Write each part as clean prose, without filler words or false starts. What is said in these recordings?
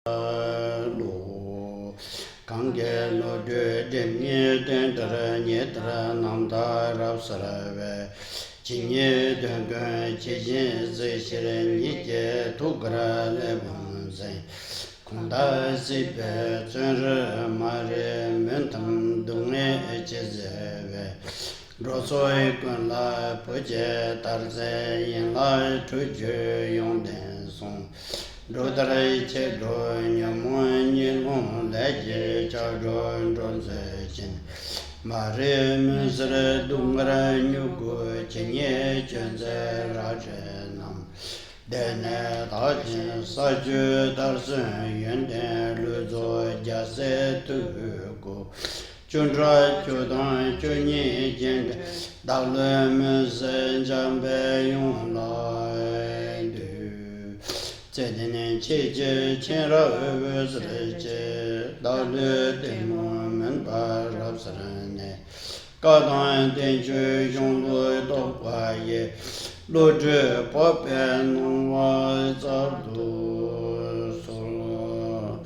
lo kange lo de nye den dra nye dra nam da ra sara ve chi nye den ga chi yin ze shi re ni je tu gra le bon ze kong da si be zhen re ma re men tam dong ne che ze ve ro soi kun la po je tar ze yin la tu je yong den song Rodrai che do nyamon nyilon leje cha ron ron se chen mare musre dungra nyugo chenye chenze raje nam dene da chen sa ju dar sen yen den lu zo ja se tu go chundra chodan chonye jen da le muse jambe yon la Zedene cheche chenra övözreche dalı demomen parapsarane Kadan tenche yonglu tokpaye Lodrö pape nungwa zardu solo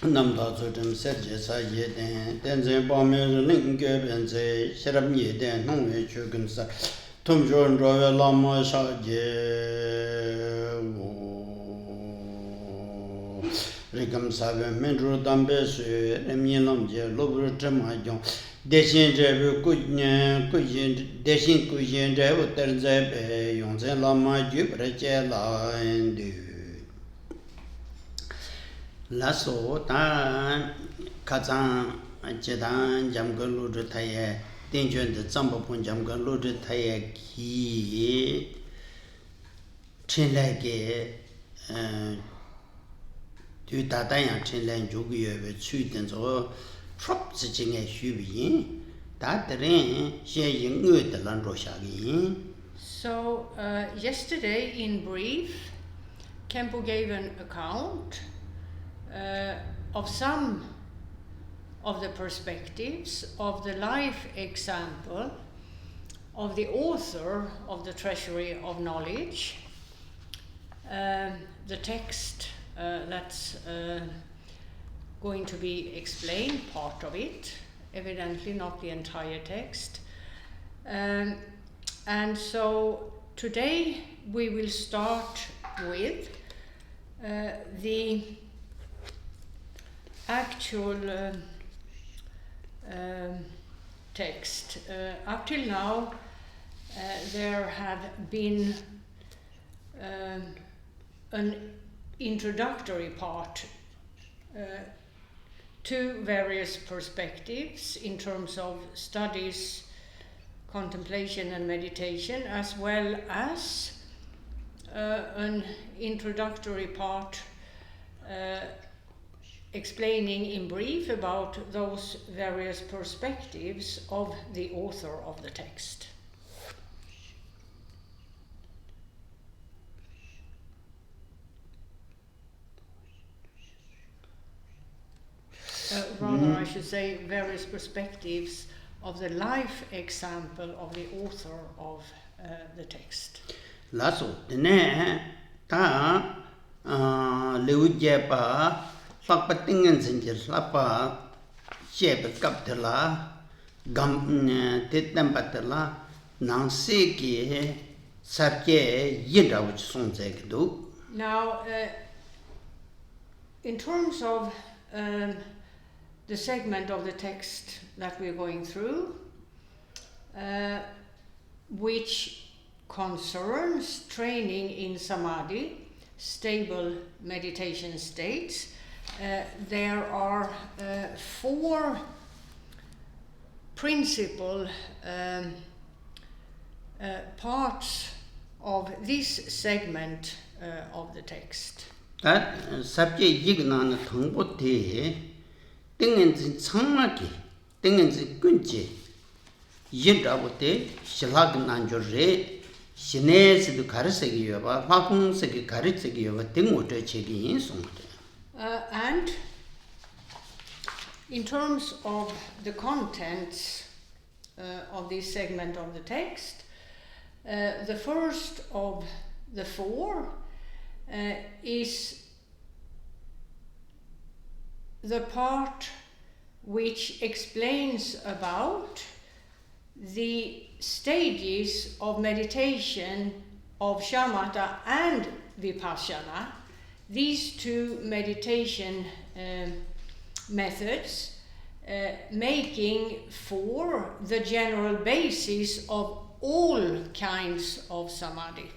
Namda zudum serce sa yeden Tenzen pamir linge benze Şerab yeden nungwe çökümsa Tumjön rove lama şaje Rigam sabe menru dambe su remye namje lobru tremajong Deshin rebu deshin kujin rebu terzebe Yongzen lama jupreche la endu Laso tan kazan jedan Jamgön Lodrö Thaye Denjön de Zambapun Jamgön Lodrö Thaye ki chenlage du dadanya chenlan jugye ve chuden zo trop zjinge hyubi da dren she yin ngö de lan ro sha gi. So yesterday in brief Khenpo gave an account of some of the perspectives of the life example of the author of the Treasury of Knowledge, the text that's going to be explained, part of it, evidently not the entire text. And so today we will start with the actual text. Up till now there have been an introductory part to various perspectives in terms of studies, contemplation and meditation, as well as an introductory part explaining in brief about those various perspectives of the author of the text. Rather, I should say various perspectives of the life example of the author of the text. Laso dene ta leujeba sakpatingen sinje slapa shebe kaptela gam tetem patela nanseki sarke yinda which sonze do. Now in terms of the segment of the text that we're going through, which concerns training in samadhi, stable meditation states, there are four principal parts of this segment of the text. That subject yignan thangbote Dingen Changmaki, Dingen Gunji, Yidabote, Shilagnan Jore, Shines the Karasegiova, Hakun Segi Karitsegiova, Timote Chegi in Song. And in terms of the contents of this segment of the text, the first of the four is the part which explains about the stages of meditation of shamatha and vipassana, these two meditation methods making for the general basis of all kinds of samadhi.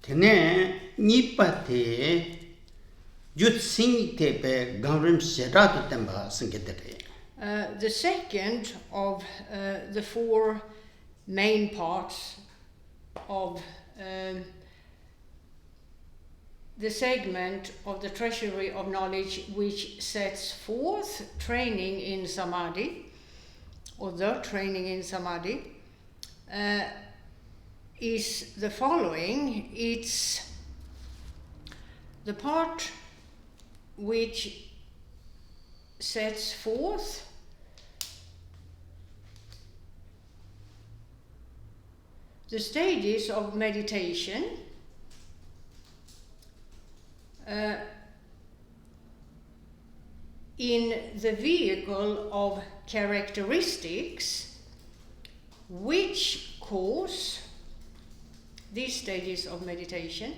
Tene nipate jut sing tepe gavrim seratu temba singetere. The second of the four main parts of the segment of the Treasury of Knowledge which sets forth training in samadhi, or the training in samadhi, is the following. It's the part which sets forth the stages of meditation in the vehicle of characteristics which cause these stages of meditation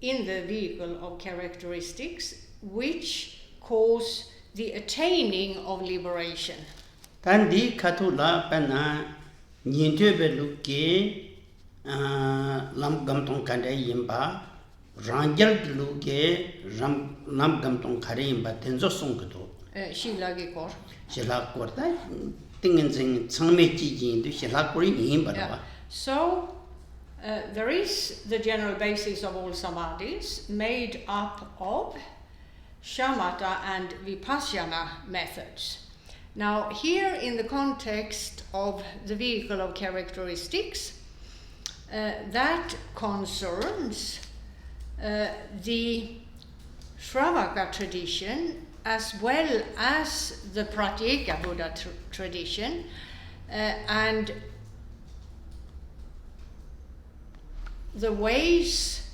in the vehicle of characteristics which cause the attaining of liberation. Tandi katula pana nyintebe luke lam gamtong kande yimba rangjal luke lam gamtong kare yimba tenzo songdo. Shilagi kor. Shilak korta tingen sing changme chi jindu shilak kori yimba. So there is the general basis of all samadhis made up of shamatha and vipassana methods. Now here in the context of the vehicle of characteristics, that concerns the Shravaka tradition as well as the Pratyeka Buddha tradition, and the ways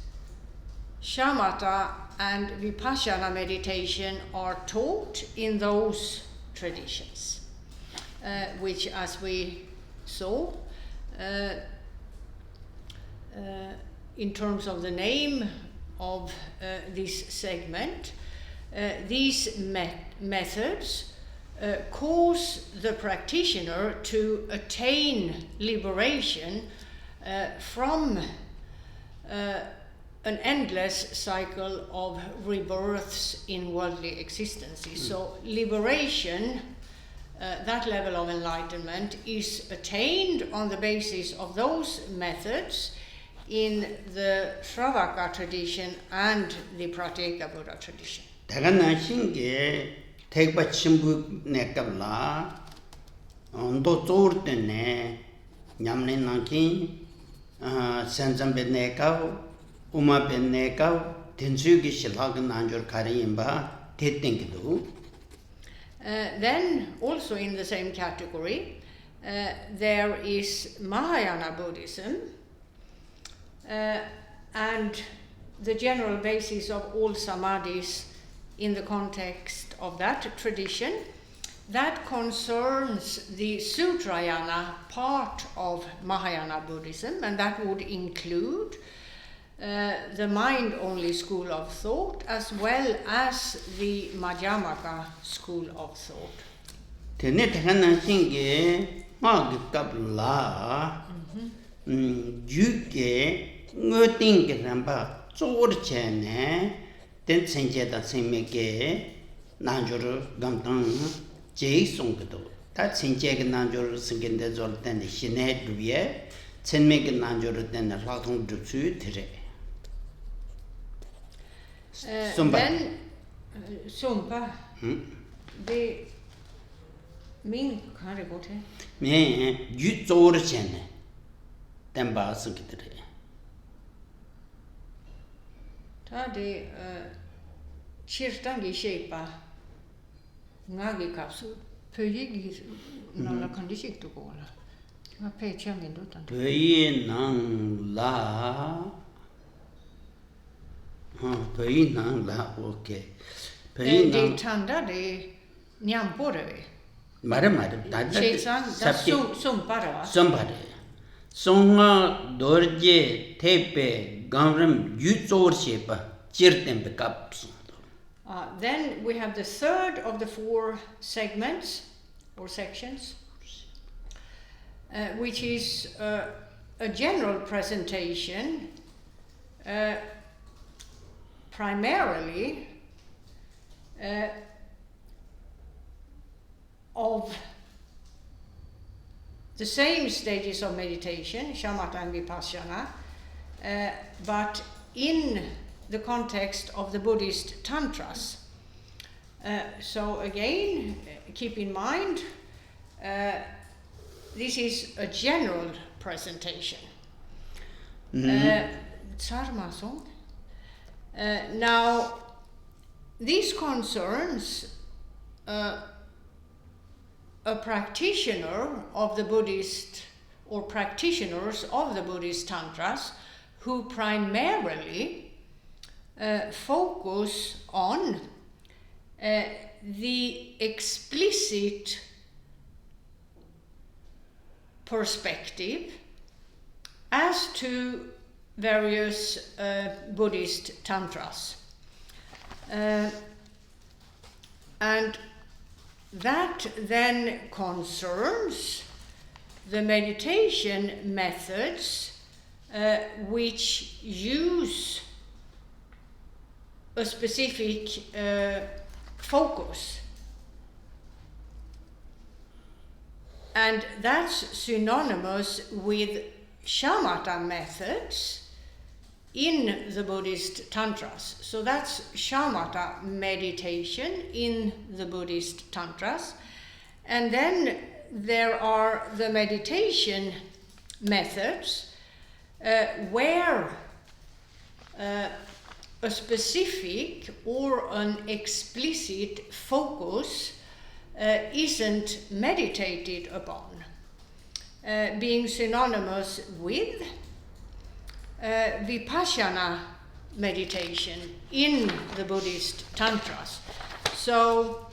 shamatha and vipassana meditation are taught in those traditions, which, as we saw, in terms of the name of this segment, these methods cause the practitioner to attain liberation from an endless cycle of rebirths in worldly existences. So liberation, that level of enlightenment, is attained on the basis of those methods in the Shravaka tradition and the Pratyeka Buddha tradition. Tagana shinge tekpa chimbu nekabla ondo tortene nyamne nankin senjambe nekav umabe nekav tensugi shilhag nanjur kariyimba tetingidu. Then also in the same category there is Mahayana Buddhism, and the general basis of all samadhis in the context of that tradition, that concerns the Sutrayana part of Mahayana Buddhism, and that would include the mind-only school of thought as well as the Madhyamaka school of thought. Nguting ramba chor chene ten senje da semeke nanjur gamtang jei songdo ta senje ge nanjur singende zol ten shine duye chenme ge nanjur ten rathong dutsu thire. Then Sumpa, the min kan det gå till? Men ju chor chene ten ba singde. Ta det kirtangi shepa ngagi kapsu pöjigi nala kandishik to gola. Ma pecha min dutan. Pöji nang la Pei nang la, okay. Det tanda det nyampore vi. Mare, Chetsang, da sumpare va? Sumpare. Songa dorje tepe gamram yutsor shepa chirtempe kaps. Then we have the third of the 4 segments or sections, which is a general presentation, primarily of the same stages of meditation, shamatha and vipassana, but in the context of the Buddhist tantras. So again, keep in mind, this is a general presentation. Now, this concerns a practitioner of the Buddhist, or practitioners of the Buddhist tantras, who primarily focus on the explicit perspective as to various Buddhist tantras. And that then concerns the meditation methods which use a specific focus. And that's synonymous with shamatha methods in the Buddhist tantras. So that's shamatha meditation in the Buddhist tantras. And then there are the meditation methods where a specific or an explicit focus isn't meditated upon, being synonymous with vipassana meditation in the Buddhist tantras. So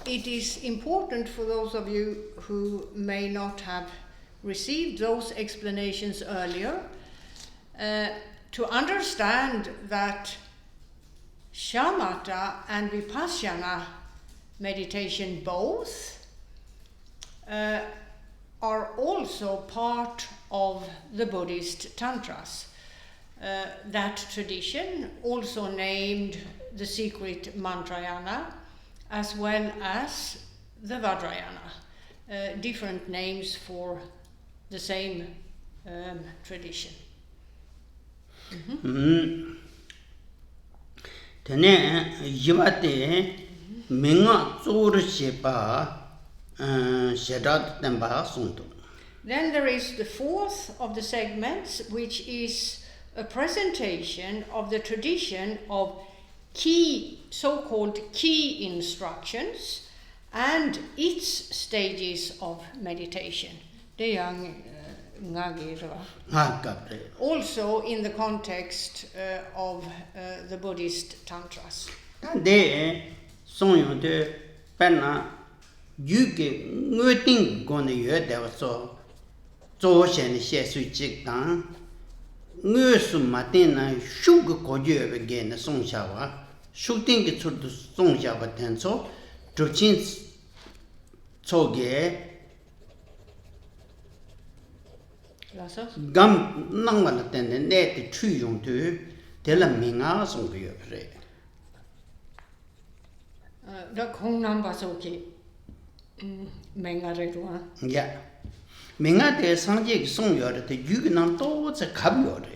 it is important for those of you who may not have received those explanations earlier to understand that shamatha and vipassana meditation both are also part of the Buddhist tantras. That tradition, also named the secret mantrayana, as well as the vajrayana, different names for the same tradition. Tene yivate minga tsur shepa shedat temba sunto. Then there is the fourth of the segments, which is a presentation of the tradition of key, so-called key instructions and its stages of meditation. Also in the context of the Buddhist tantras. De sonyo de penna yuge nguting gone yue de so zo shen xie su jik dang ngue su ma tin na shu ge go yue be ge na song xia wa shu ting ge chu du song xia ba ten so zhu qin cho ge gam nang ma la ten ne de chu yong tu de la ming a song ge yue re. The Kong numbers okay. Menga redo. Yeah. Menga de sangje song yore de yug nan to ze kab yore.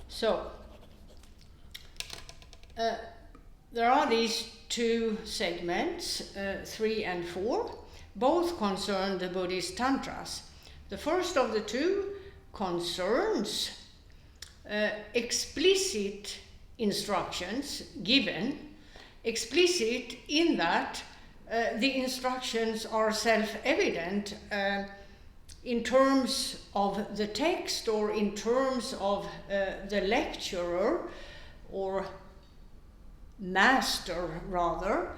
So there are these 2 segments, 3 and 4, both concern the Buddhist tantras. The first of the 2 concerns explicit instructions given, explicit in that the instructions are self-evident in terms of the text or in terms of the lecturer or master rather,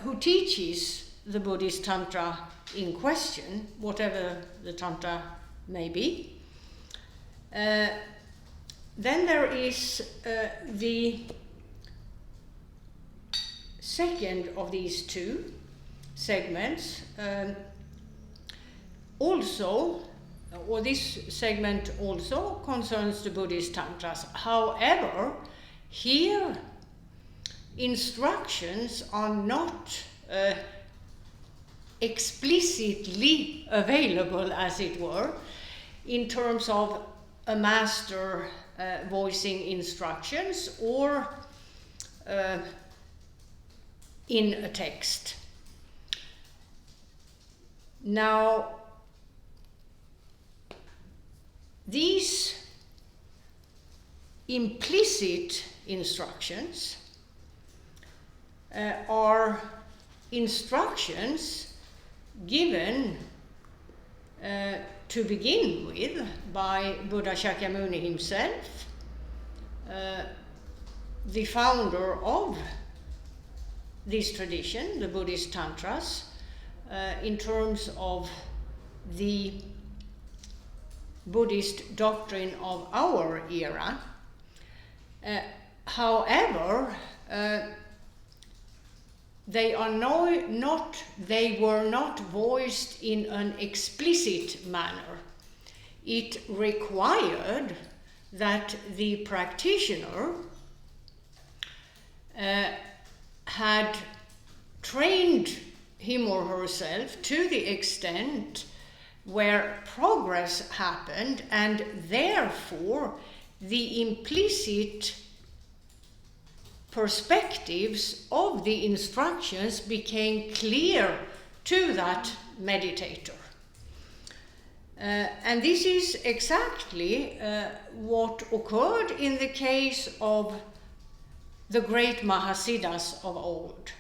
who teaches the Buddhist Tantra in question, whatever the Tantra may be. Then there is the second of these two segments. This segment also concerns the Buddhist Tantras. However, here instructions are not explicitly available, as it were, in terms of a master voicing instructions or in a text. Now, these implicit instructions are instructions given to begin with by Buddha Shakyamuni himself, the founder of this tradition, the Buddhist Tantras, in terms of the Buddhist doctrine of our era. However, they were not voiced in an explicit manner. It required that the practitioner had trained him or herself to the extent where progress happened, and therefore the implicit perspectives of the instructions became clear to that meditator. And this is exactly what occurred in the case of the great Mahasiddhas of old.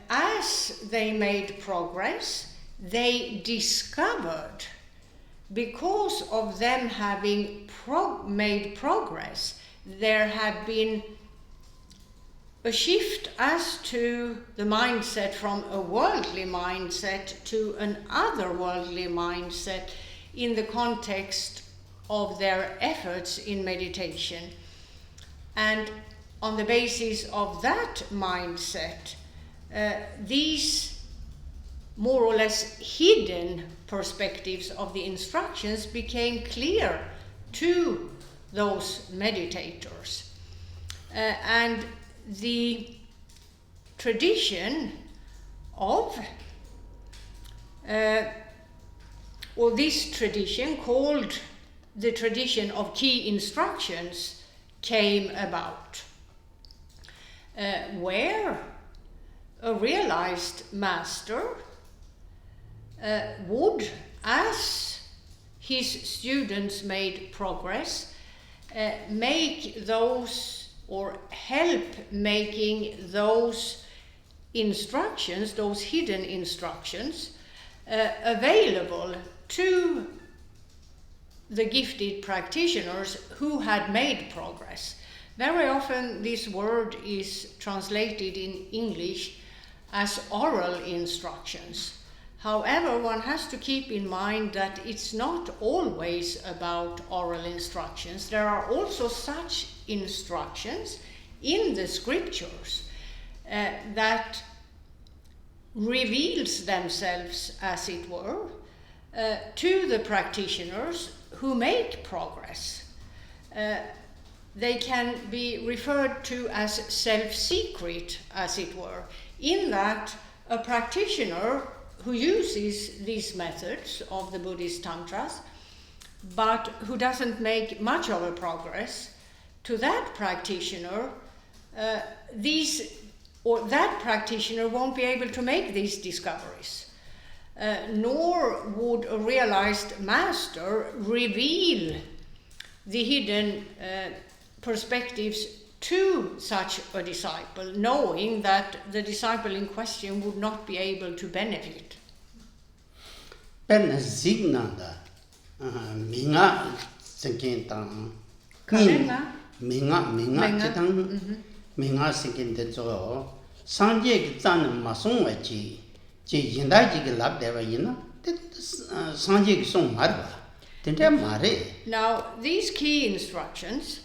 As they made progress, they discovered, because of them having made progress, there had been a shift as to the mindset from a worldly mindset to an otherworldly mindset in the context of their efforts in meditation. And on the basis of that mindset, these more or less hidden perspectives of the instructions became clear to those meditators. And the tradition of, or this tradition called the tradition of key instructions came about, where a realized master would, as his students made progress, make those or help making those instructions, those hidden instructions, available to the gifted practitioners who had made progress. Very often this word is translated in English as oral instructions. However, one has to keep in mind that it's not always about oral instructions. There are also such instructions in the scriptures that reveals themselves, as it were, to the practitioners who make progress. They can be referred to as self-secret, as it were, in that a practitioner who uses these methods of the Buddhist Tantras, but who doesn't make much of a progress, to that practitioner, that practitioner won't be able to make these discoveries. Nor would a realized master reveal the hidden perspectives to such a disciple, knowing that the disciple in question would not be able to benefit. pen zignanda minga thinking tang minga chitang minga thinking de zo sanje ki zan ma song wa ji yinda ji ki lab de wa yin sanje ki song mar ba tinte mare. Now these key instructions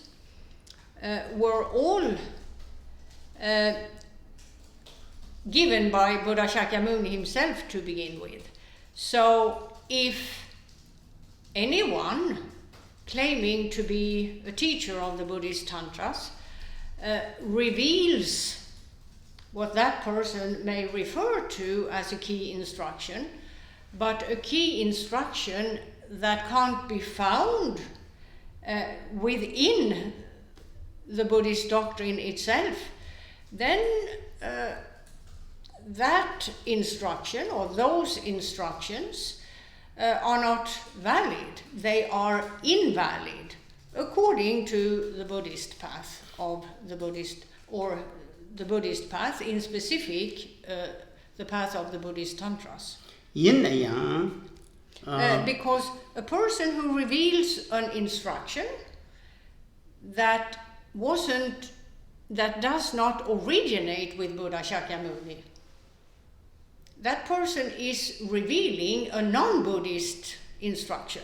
were all given by Buddha Shakyamuni himself to begin with. So if anyone claiming to be a teacher of the Buddhist Tantras reveals what that person may refer to as a key instruction, but a key instruction that can't be found within the Buddhist doctrine itself, then that instruction or those instructions are not valid. They are invalid according to the Buddhist path of the Buddhist, or the Buddhist path in specific, the path of the Buddhist Tantras. Because a person who reveals an instruction that does not originate with Buddha Shakyamuni, that person is revealing a non-Buddhist instruction,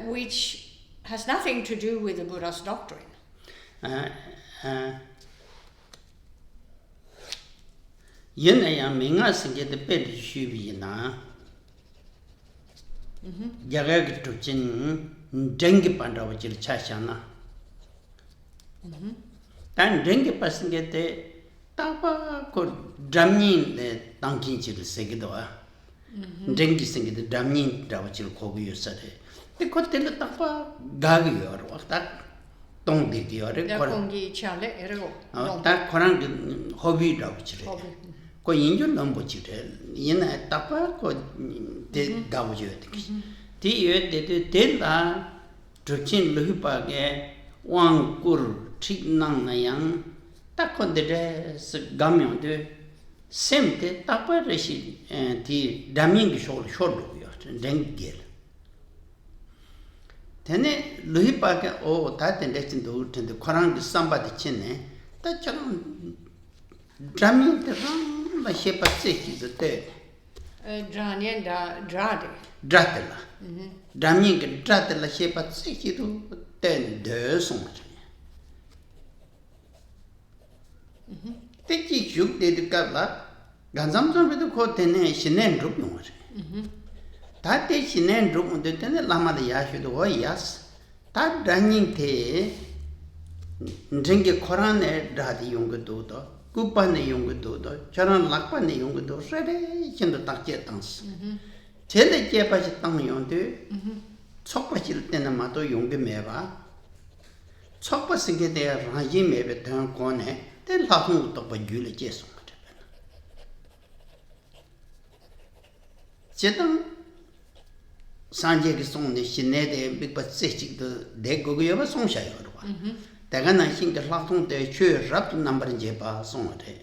which has nothing to do with the Buddha's doctrine. Dan dengue pasingete tapa ko damnin de tangkin chil segidoa dengue singete damnin dawachil kogu yusare de kotel tapa gagi yor wakta tong de yor ko kongi chale ergo ta korang hobby dawachire ko injun nombo chire yena tapa ko de gawjo de ti ye de la trochin luhipa ge wang kur ठीक नंग नयंग ताकोंदे गाम्यों दे सेमते तापर रेशी ती डामिंग शोल शोल यो डेंगेल तेने लुहिपा के ओ ताते डेचिन दो उठन दे कोरांग संबादि चिने ता चलो डामिंग दे ला शेपा सेकी दे ड्रानियन दा ड्रादे ड्रातेला डामिंग के ड्रातेला शेपा सेकी दो तेन दे song Teki juk dedi kabla ganzam zambedo ko tene shinen rup yongare. Ta te shinen rup de tene lama de yashu do yas. Ta danging te njenge korane dadi yong do do, kupane yong do do, charan lakpane yong do sere chindo takje tans. Tele je pa tang yong de chokpa chil tene ma do yong meba. Chokpa singe de raji mebe tan kone then lahung to pa jule jesong ta chetam sanje ki song ne shine de big pa sechik de go go ba song sha yo ba daga na sing de lahung de Chödrak number je ba song de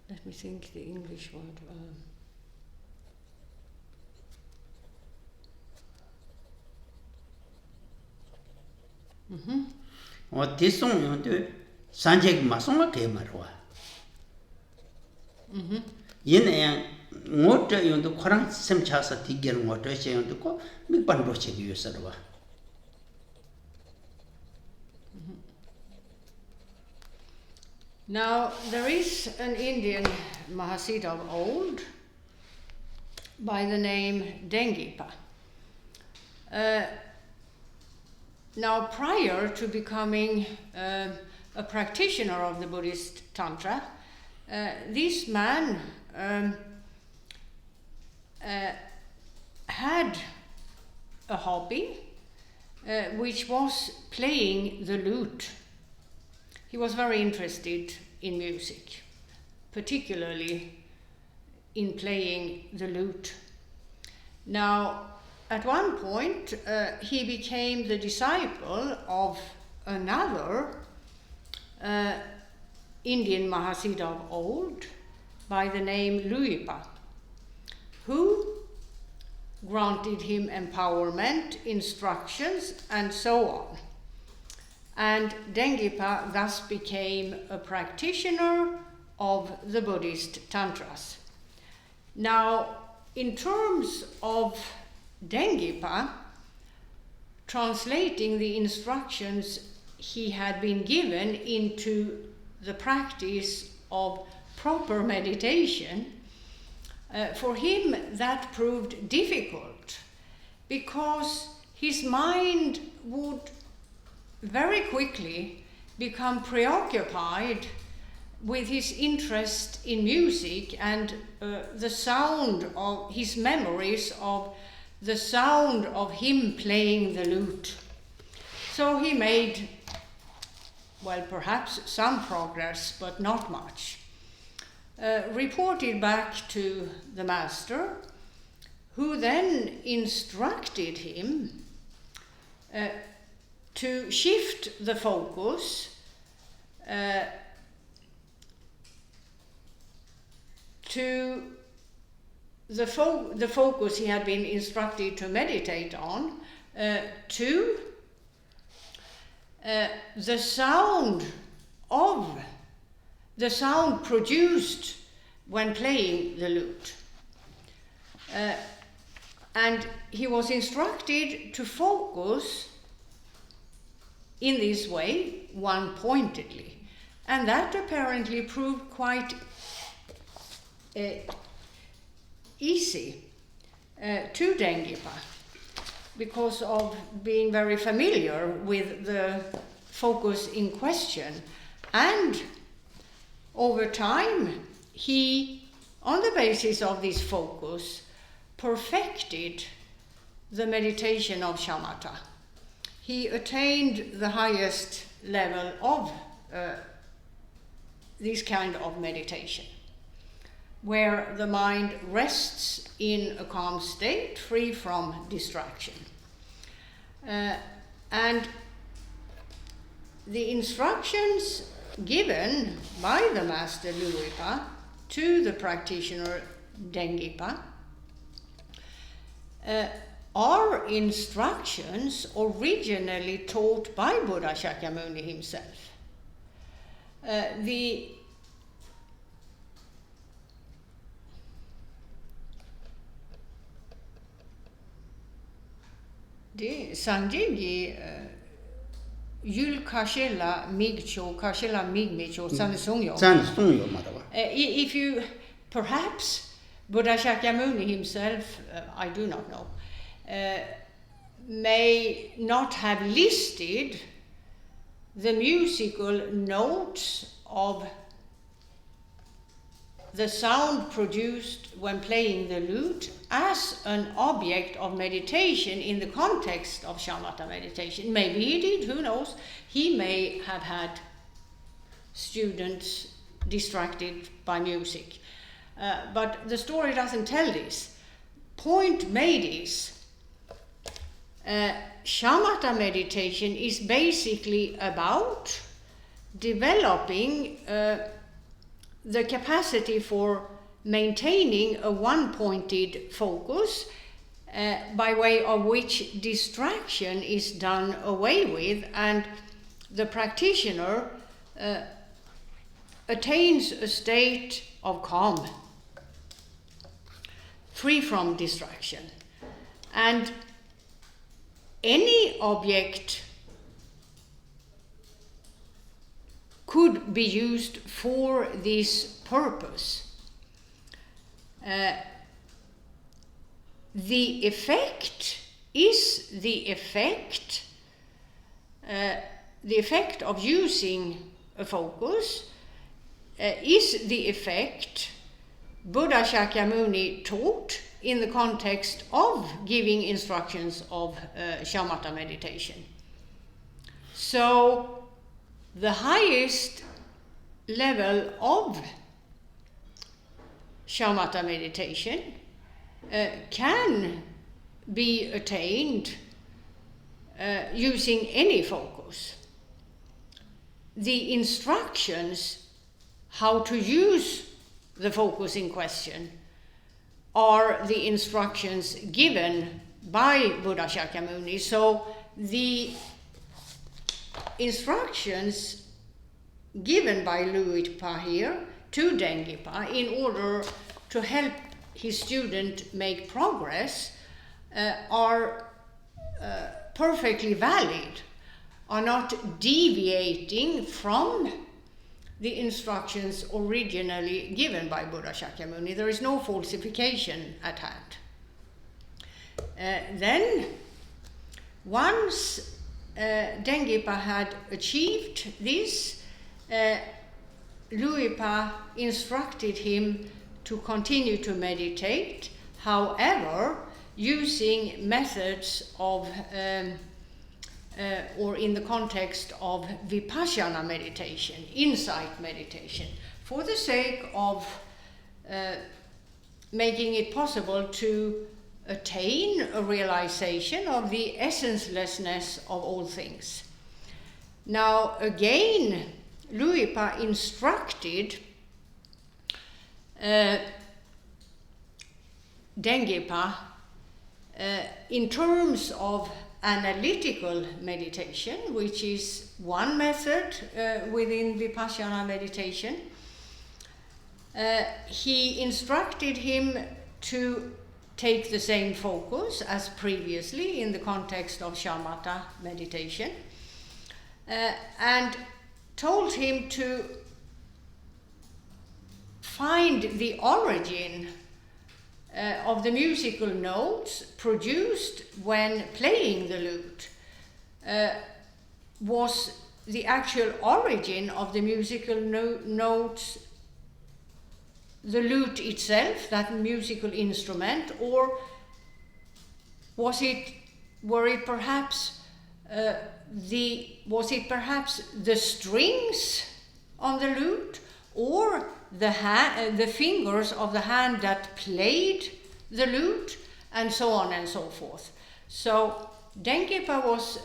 let me think the English word. Tisong yon de sanje ki masong ke marwa. Yin yang ngote yon de korang sem chasa tigel ngote che yon de ko mi panro che gi yusarwa. Now there is an Indian Mahasiddha of old by the name Dengipa. Now, prior to becoming a practitioner of the Buddhist Tantra, this man had a hobby, which was playing the lute. He was very interested in music, particularly in playing the lute. Now, at one point, he became the disciple of another Indian Mahasiddha of old by the name Luipa, who granted him empowerment, instructions, and so on. And Dengipa thus became a practitioner of the Buddhist Tantras. Now, in terms of Dengipa, translating the instructions he had been given into the practice of proper meditation, for him that proved difficult, because his mind would very quickly become preoccupied with his interest in music and the sound of his memories of the sound of him playing the lute. So he made, well, perhaps some progress, but not much. Reported back to the master, who then instructed him to shift the focus to the focus he had been instructed to meditate on, to the sound produced when playing the lute. And he was instructed to focus in this way, one-pointedly. And that apparently proved quite easy to Dengipa, because of being very familiar with the focus in question. And over time, he, on the basis of this focus, perfected the meditation of shamatha. He attained the highest level of this kind of meditation, where the mind rests in a calm state, free from distraction. And the instructions given by the master Luipa to the practitioner Dengipa are instructions originally taught by Buddha Shakyamuni himself. The Sangjigi Yul Kashela Migcho Kashela Migmicho Sansungyo. If you, perhaps Buddha Shakyamuni himself, I do not know, may not have listed the musical notes of the sound produced when playing the lute as an object of meditation in the context of shamatha meditation. Maybe he did, who knows? He may have had students distracted by music. But the story doesn't tell this. Point made is, shamatha meditation is basically about developing the capacity for maintaining a one-pointed focus by way of which distraction is done away with, and the practitioner attains a state of calm, free from distraction. And any object could be used for this purpose. The effect is the effect of using a focus is the effect Buddha Shakyamuni taught in the context of giving instructions of shamatha meditation. So the highest level of shamatha meditation can be attained using any focus. The instructions how to use the focus in question, are the instructions given by Buddha Shakyamuni. So the instructions given by Luitpa here to Dengipa in order to help his student make progress are perfectly valid, are not deviating from the instructions originally given by Buddha Shakyamuni. There is no falsification at hand. Then, once Dengipa had achieved this, Luipa instructed him to continue to meditate, however, using methods of or in the context of vipassana meditation, insight meditation, for the sake of making it possible to attain a realization of the essencelessness of all things. Now, again, Luipa instructed Dengipa in terms of analytical meditation, which is one method within Vipassana meditation. He instructed him to take the same focus as previously in the context of shamatha meditation, and told him to find the origin of the musical notes produced when playing the lute. Was the actual origin of the musical notes the lute itself, that musical instrument, or was it perhaps the strings on the lute, or the fingers of the hand that played the lute, and so on and so forth. So Dengipa was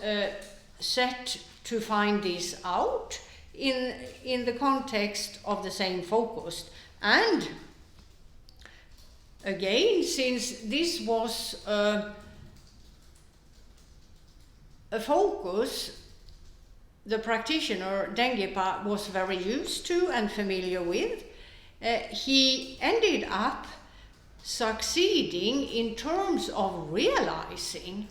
set to find this out in the context of the same focus. And again, since this was a focus the practitioner Dengipa was very used to and familiar with, he ended up succeeding in terms of realizing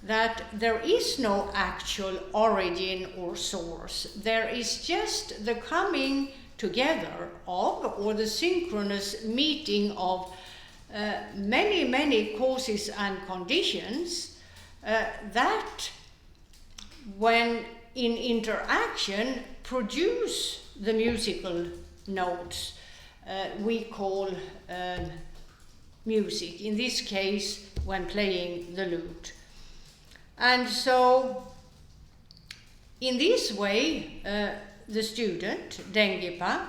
that there is no actual origin or source. There is just the coming together of, or the synchronous meeting of many, many causes and conditions that, when in interaction, produce the musical notes we call music, in this case when playing the lute. And so in this way the student, Dengipa,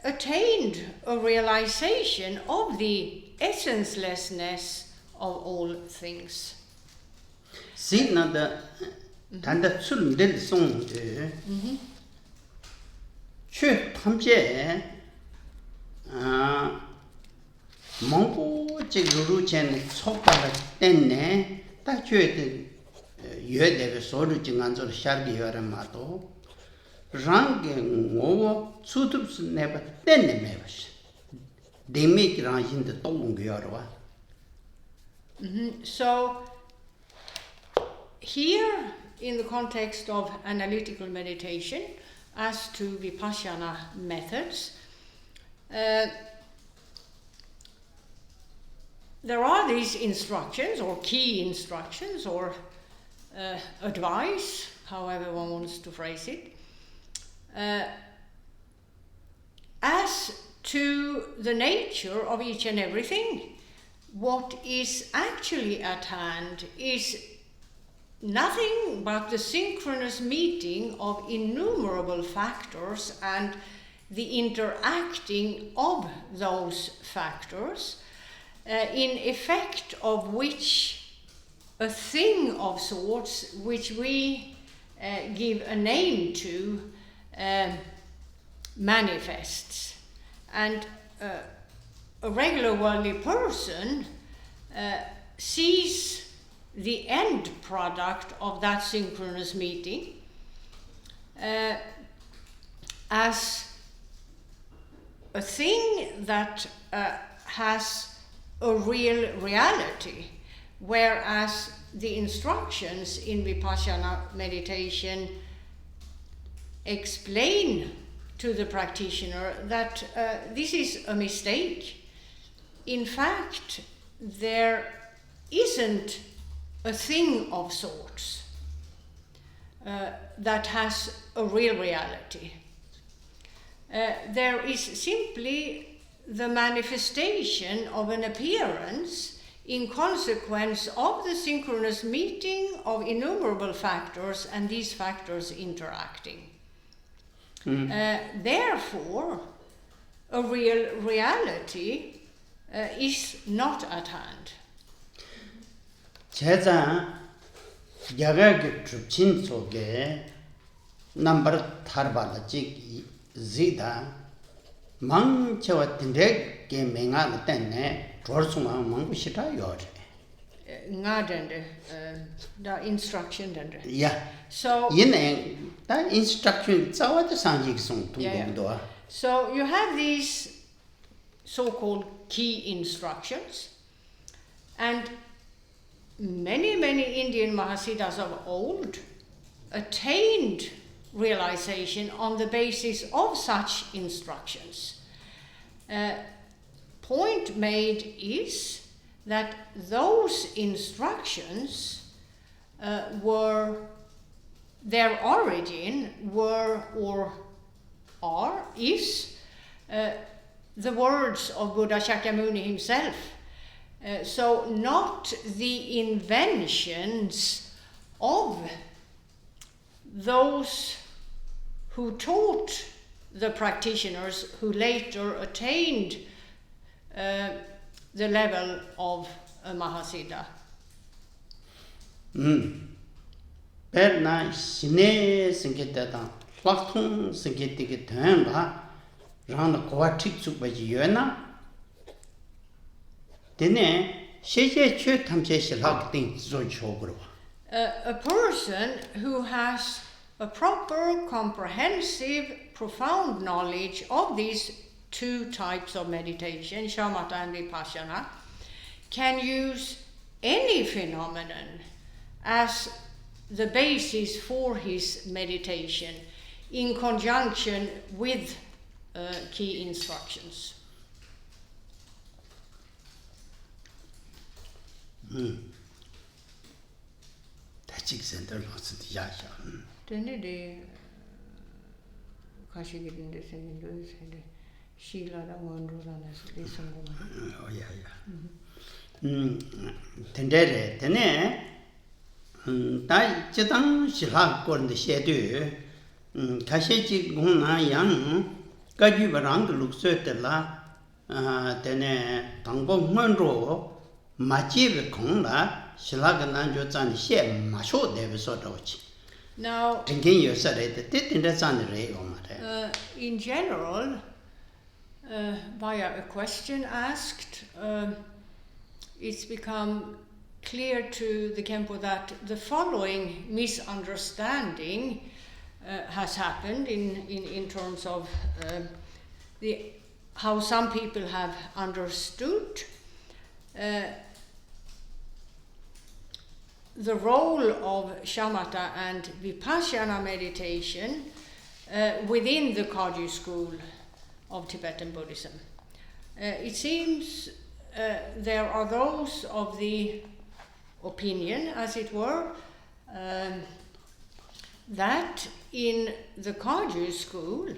attained a realization of the essencelessness of all things. 단다 술 낼 송데 최 탐제 몽고 지루루첸 속바가 땐네 딱 죄데 여데베 소르 증안저 샤르디여라 마도 랑게 오 수습스 네바 땐네 메바시 데미기랑 신데 동거여와. So here, in the context of analytical meditation, as to Vipassana methods, there are these instructions, or key instructions, or advice, however one wants to phrase it, as to the nature of each and everything. What is actually at hand is nothing but the synchronous meeting of innumerable factors and the interacting of those factors, in effect of which a thing of sorts, which we give a name to, manifests. And a regular worldly person sees the end product of that synchronous meeting as a thing that has a real reality, whereas the instructions in Vipassana meditation explain to the practitioner that this is a mistake. In fact, there isn't a thing of sorts that has a real reality. There is simply the manifestation of an appearance in consequence of the synchronous meeting of innumerable factors and these factors interacting. Therefore, a real reality is not at hand. 제자 야가게 줍친 속에 넘버 타르발지 지다 망쳐와 딘데게 맹아 때문에 조르스마 망부시다 요래. Ngadende, the instruction dende. Yeah. So that instruction zawad sanjik song tungdo. So you have these so-called key instructions, and many Indian Mahasiddhas of old attained realization on the basis of such instructions. Point made is that those instructions their origin is the words of Buddha Shakyamuni himself. So not the inventions of those who taught the practitioners who later attained the level of a Mahasiddha. Perna sine singeta lakthung singeti thamba ran kwatik chukbaji yona dene sheje chö thamche shilak ting zo chogro. A person who has a proper, comprehensive, profound knowledge of these two types of meditation, shamatha and vipassana, can use any phenomenon as the basis for his meditation in conjunction with key instructions. That's exactly what's the yasha. Then the Kashigin the same and Sheila Wandruran as this one. Oh, yeah. Tendere, tene, Dai Chitang Shilak Gorn the Shedu, Kashechi Guna Yang, Gaju Barang look certainla, tene, Tango Monro, Machiv Konga, Shilak Nanjo Zan She, Masho Devisotochi. Now, in general, via a question asked, it's become clear to the Khenpo that the following misunderstanding has happened in terms of how some people have understood the role of shamatha and vipassana meditation within the Kagyu school of Tibetan Buddhism. It seems there are those of the opinion, as it were, that in the Kagyu school,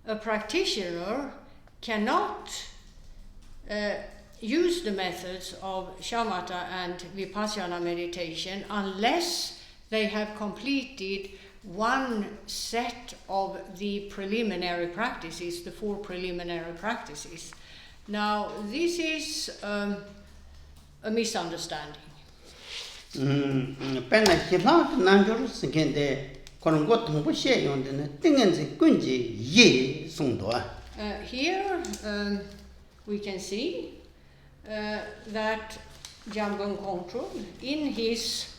a practitioner cannot use the methods of shamatha and vipassana meditation unless they have completed one set of the preliminary practices, the 4 preliminary practices. Now, this is a misunderstanding. Penna Hilak Nanjur Sikende, Korongo Tumbuche on the Tingens Kunji Ye Sungdoa. Here we can see that Jamgön Kongtrül, in his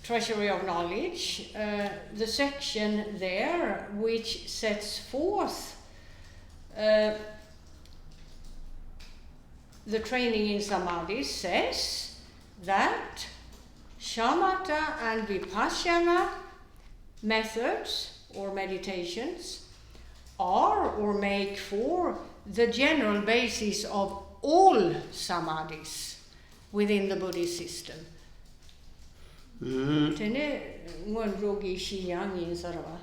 Treasury of Knowledge, the section there which sets forth the training in samadhi says that shamatha and vipassana methods or meditations are or make for the general basis of all samadhis within the Buddhist system. Tene ngon rogi shi yang yin sarwa.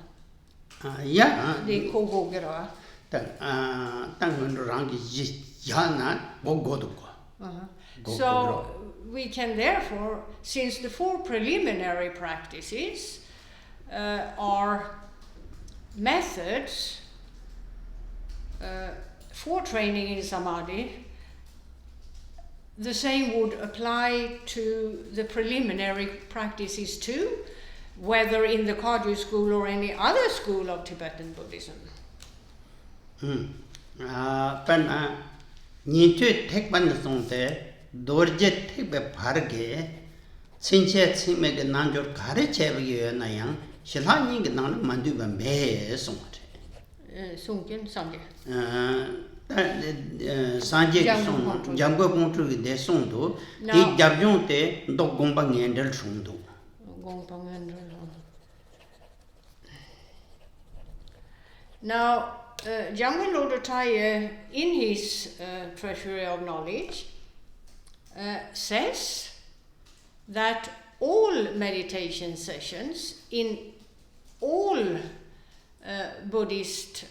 Yeah. De ko go gera. Tang rangi yana bogodo. So we can therefore, since the four preliminary practices are methods for training in samadhi, the same would apply to the preliminary practices too, whether in the Kagyu school or any other school of Tibetan Buddhism. Pan Nitu take one song there, Dorje take the parge, Sinche Simek Nanjor Karichev Nayang, Shilani Nan Manduba May song. Sunken Sangye. Sanje Jamgön Kongtrül de Sondo, the Jamgön te Dog Gombang and Del Sondo. Now, Jamgön Lodrö Thaye, in his Treasury of Knowledge, says that all meditation sessions in all Buddhist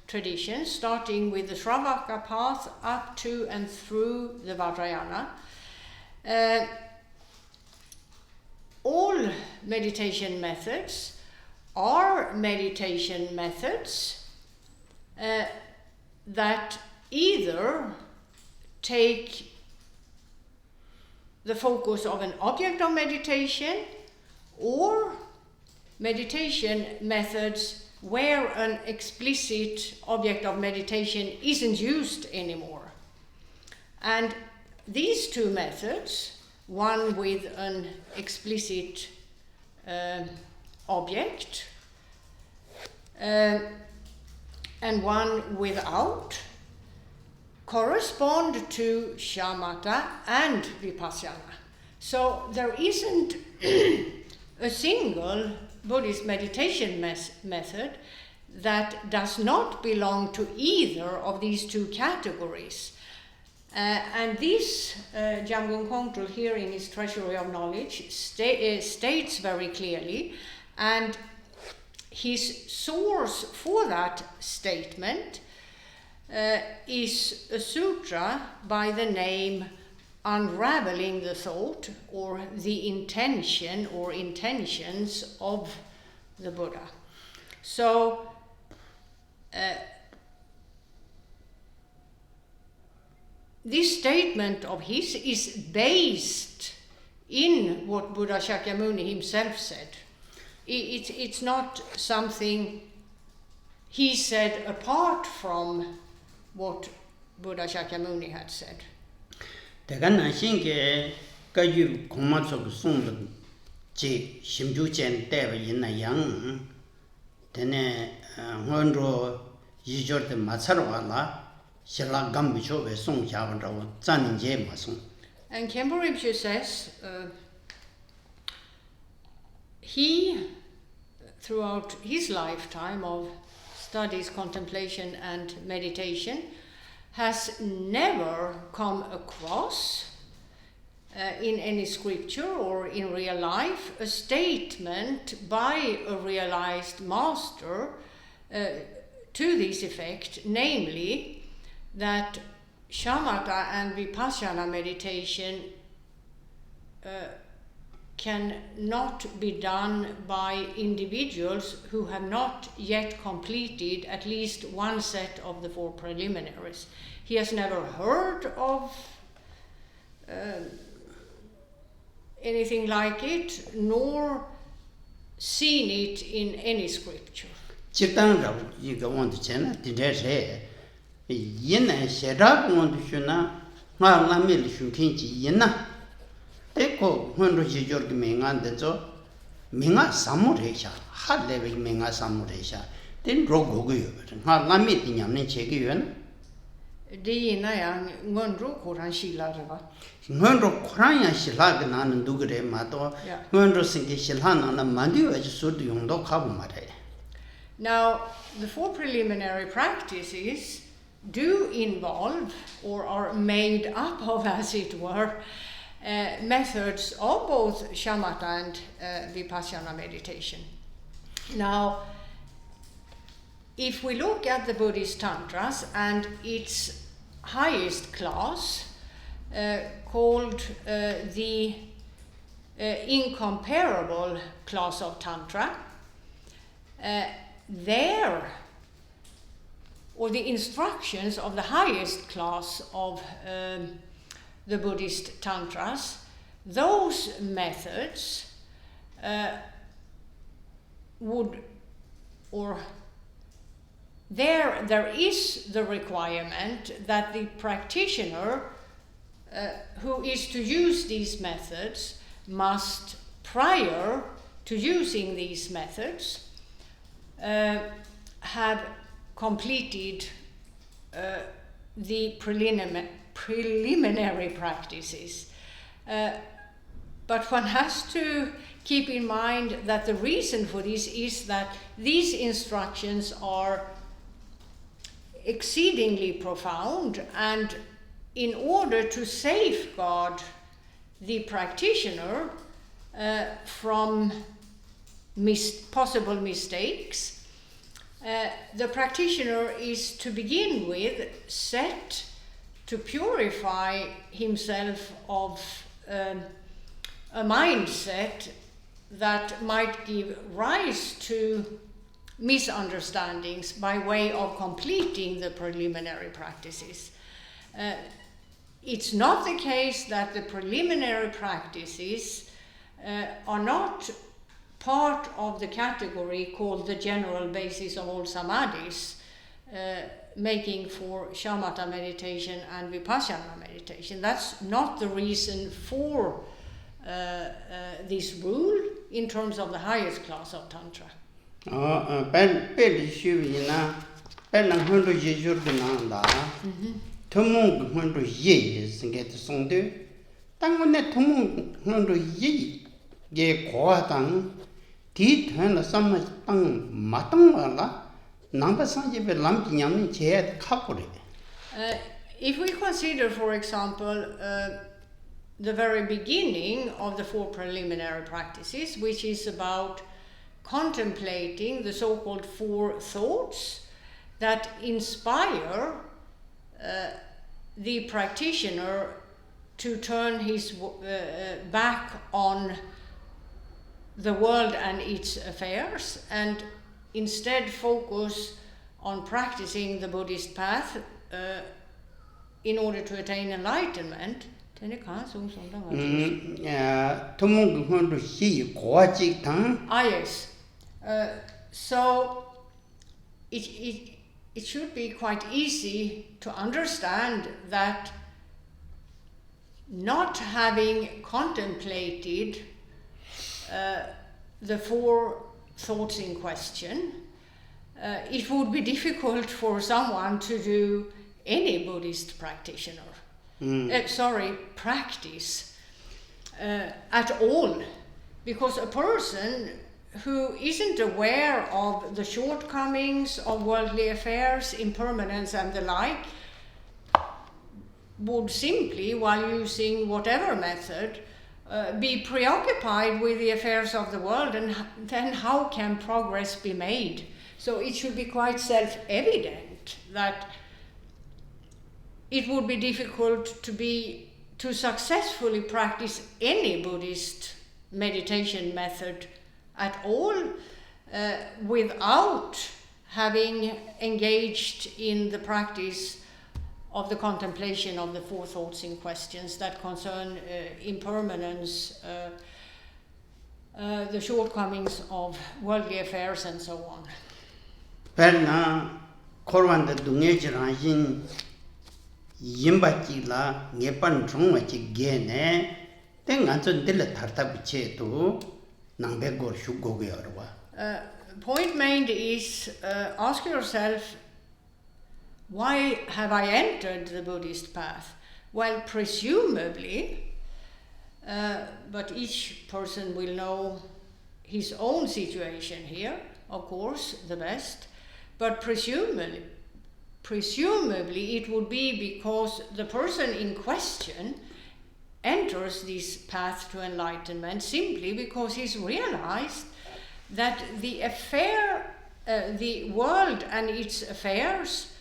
traditions, starting with the Shravaka path up to and through the Vajrayana, all meditation methods are meditation methods that either take the focus of an object of meditation or meditation methods where an explicit object of meditation isn't used anymore. And these two methods, one with an explicit object and one without, correspond to shamatha and vipassana. So there isn't a single Buddhist meditation method that does not belong to either of these two categories. And this Jamgön Kongtrül here in his Treasury of Knowledge states very clearly, and his source for that statement is a sutra by the name Unraveling the Thought, or the intention or intentions of the Buddha. So this statement of his is based in what Buddha Shakyamuni himself said. It's not something he said apart from what Buddha Shakyamuni had said. Tegan Shinke Kaju Komatsok Sung Chi Shimju Chen Tev in a young Tene Hondro Yijor the Matsarwala Shela Gambicho Sung Chavandra Zanin Jameson. And Khenpo Rinpoche says he, throughout his lifetime of studies, contemplation and meditation, has never come across in any scripture or in real life a statement by a realized master to this effect, namely that shamatha and vipassana meditation can not be done by individuals who have not yet completed at least one set of the four preliminaries. He has never heard of anything like it, nor seen it in any scripture. Chitang Rao, you go on to China, did I say? Yin and Chödrak want to shuna, Lamil Shukinchi Yina. They call when Roger Mingan the Zo Minga Samuresha, hard living Minga Samuresha, then Rogo, Lamit in Yamin Chegian. Dina Ngondro Koran Shilarava. Ngondro Koranya Shilagan and Dugre Mato, Ngondro Sinki Shilhan and a Mandu as Sud Yondo Kabumare. Now, the 4 preliminary practices do involve, or are made up of, as it were, methods of both shamatha and vipassana meditation. Now, if we look at the Buddhist Tantras and its highest class, called the incomparable class of Tantra, or the instructions of the highest class of the Buddhist Tantras, those methods there is the requirement that the practitioner who is to use these methods must, prior to using these methods, have completed the preliminary practices. But one has to keep in mind that the reason for this is that these instructions are exceedingly profound, and in order to safeguard the practitioner from possible mistakes, the practitioner is to begin with set to purify himself of a mindset that might give rise to misunderstandings by way of completing the preliminary practices. It's not the case that the preliminary practices are not part of the category called the general basis of all samadhis, making for shamatha meditation and vipassana meditation. That's not the reason for this rule in terms of the highest class of Tantra. If we consider, for example, the very beginning of the 4 preliminary practices, which is about contemplating the so-called 4 thoughts that inspire the practitioner to turn his back on the world and its affairs and instead focus on practicing the Buddhist path in order to attain enlightenment. Yes. So it should be quite easy to understand that not having contemplated the 4 thoughts in question, it would be difficult for someone to do any Buddhist practitioner. Practice at all, because a person who isn't aware of the shortcomings of worldly affairs, impermanence and the like, would simply, while using whatever method, be preoccupied with the affairs of the world, and then how can progress be made? So it should be quite self-evident that it would be difficult to successfully practice any Buddhist meditation method at all without having engaged in the practice of the contemplation of the 4 thoughts in questions that concern impermanence, the shortcomings of worldly affairs and so on. Perna Korwanda Dungejin Yimbachila, Nepan Trungachi Gene, then answer Dilla Tartabiche to Nambegor Shugogiorwa. Point made is ask yourself, why have I entered the Buddhist path? Well, presumably, but each person will know his own situation here, of course, the best, but presumably it would be because the person in question enters this path to enlightenment simply because he's realized that the world and its affairs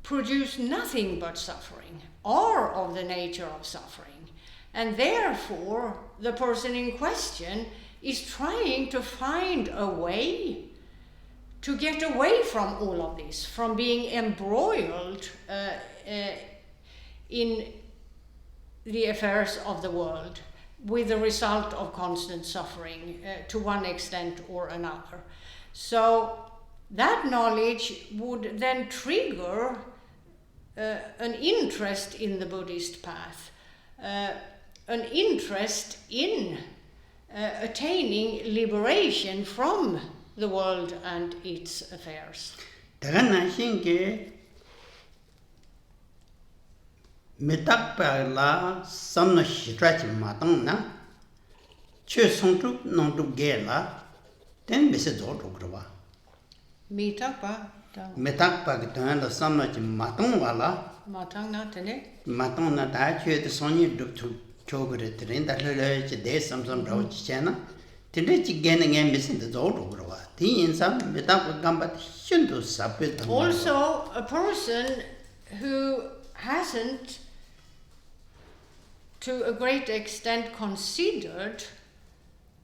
produce nothing but suffering, or of the nature of suffering. And therefore, the person in question is trying to find a way to get away from all of this, from being embroiled in the affairs of the world, with the result of constant suffering to one extent or another. So that knowledge would then trigger an interest in the Buddhist path, an interest in attaining liberation from the world and its affairs. Metakpa samna shitrachi matang na che songtuk nongtuk ge la ten bese zotukrwa. Metakpa gtan la samna chi matang wala Matang na tene. matang na da che de soni duk chogre tren da le che de samsam raw chi chena tene chi gen nge bese de zotukrwa. Ti insa metakpa gambat shindu sapet. Also, a person who hasn't to a great extent considered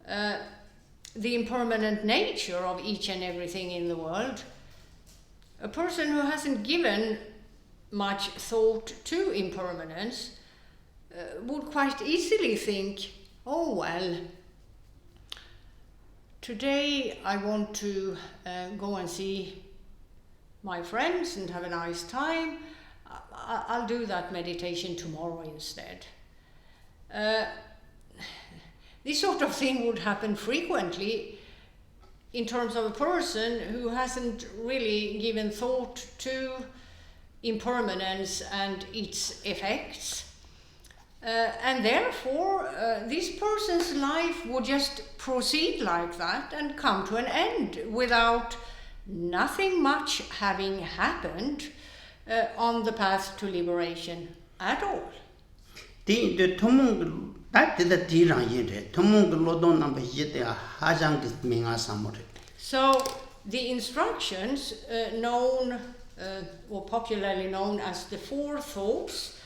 the impermanent nature of each and everything in the world, a person who hasn't given much thought to impermanence would quite easily think, oh well, today I want to go and see my friends and have a nice time. I'll do that meditation tomorrow instead. This sort of thing would happen frequently in terms of a person who hasn't really given thought to impermanence and its effects. And therefore, this person's life would just proceed like that and come to an end without nothing much having happened on the path to liberation at all. The Tomung that the Tiran Yete, Tomung Lodon number Yete, Hajang Minga Samore. So the instructions known or popularly known as the four thoughts,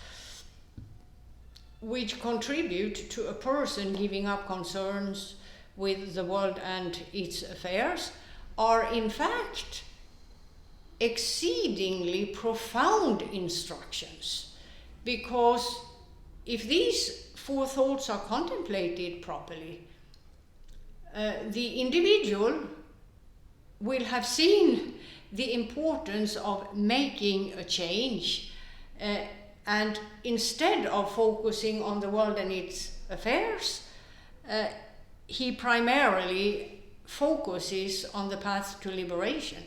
which contribute to a person giving up concerns with the world and its affairs, are in fact exceedingly profound instructions, because if these four thoughts are contemplated properly, the individual will have seen the importance of making a change, and instead of focusing on the world and its affairs, he primarily focuses on the path to liberation.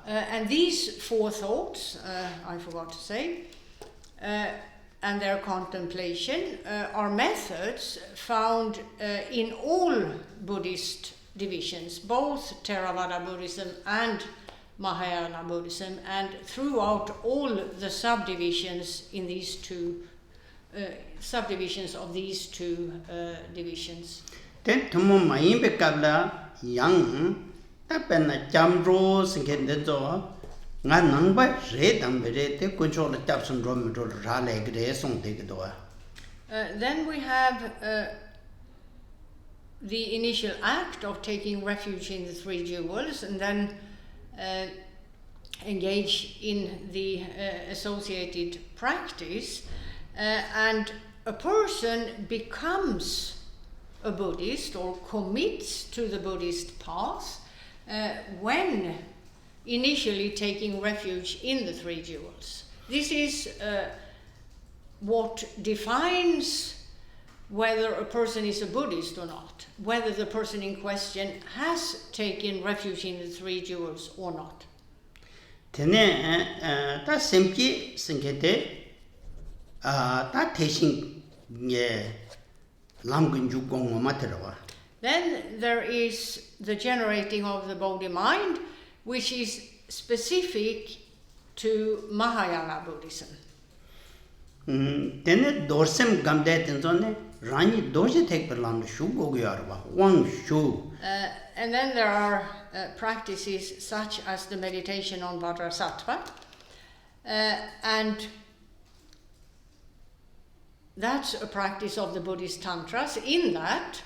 And these four thoughts, I forgot to say, and their contemplation are methods found in all Buddhist divisions, both Theravada Buddhism and Mahayana Buddhism, and throughout all the subdivisions in these two subdivisions of these two divisions. Then Tomo Maimbe Kabla Yang Tapena Jamro Singendezo Nanangba Redambere, the control of Tapson Romero Rale Grayson Tegadoa. Then we have the initial act of taking refuge in the three jewels, and then engage in the associated practice, and a person becomes a Buddhist or commits to the Buddhist path when initially taking refuge in the Three Jewels. This is what defines whether a person is a Buddhist or not, whether the person in question has taken refuge in the Three Jewels or not. Tene ta semki singete ta teshin ye lamgun ju gong ma terawa. Then there is the generating of the body mind, which is specific to Mahayana Buddhism. Tene dorsem gamde tenzone rani dorje tek per lam shu go yarwa wang shu. And then there are practices such as the meditation on Vajrasattva, and that's a practice of the Buddhist Tantras, in that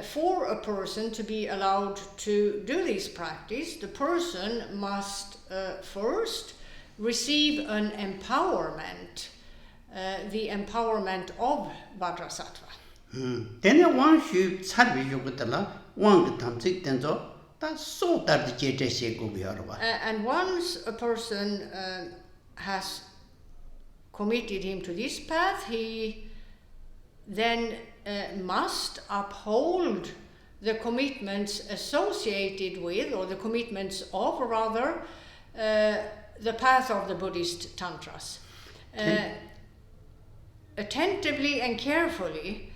for a person to be allowed to do this practice, the person must first receive an empowerment, the empowerment of Vajrasattva. Tene wang shu tsarbi yugutala wang tamsik tenzo ta so tar de jete she go yarwa. And once a person has committed him to this path, he then must uphold the commitments associated with, or the commitments of rather, the path of the Buddhist Tantras. Attentively and carefully,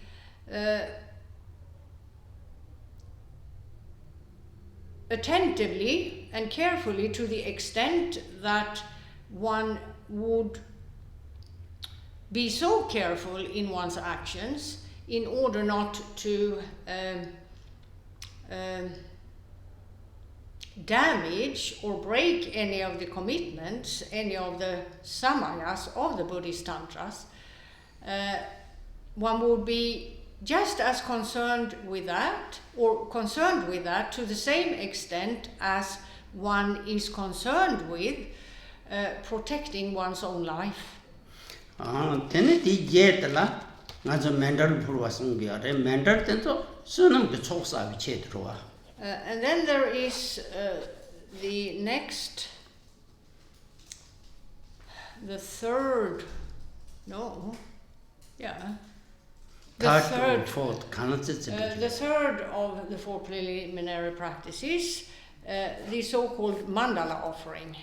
to the extent that one would be so careful in one's actions in order not to damage or break any of the commitments, any of the samayas of the Buddhist Tantras. One would be just as concerned with that, or concerned with that to the same extent as one is concerned with protecting one's own life. Tene di jetala ngazo mental purwasung gyare mental tento sunam ge choksa bi che drowa. And then there is the next, the third, no, yeah. The third of the four preliminary practices, the so-called mandala offering.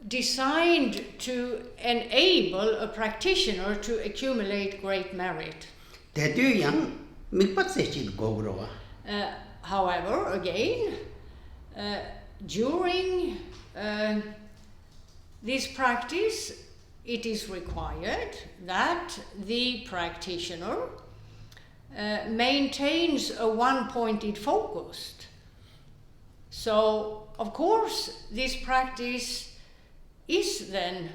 Designed to enable a practitioner to accumulate great merit. However, again, during this practice, it is required that the practitioner maintains a one-pointed focus. So, of course, this practice is then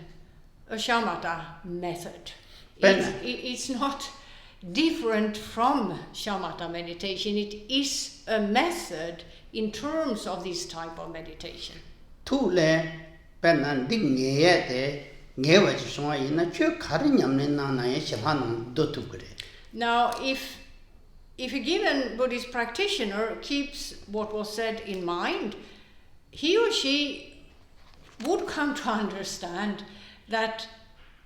a shamatha method. It's not different from shamatha meditation. It is a method in terms of this type of meditation. Now, if a given Buddhist practitioner keeps what was said in mind, he or she would come to understand that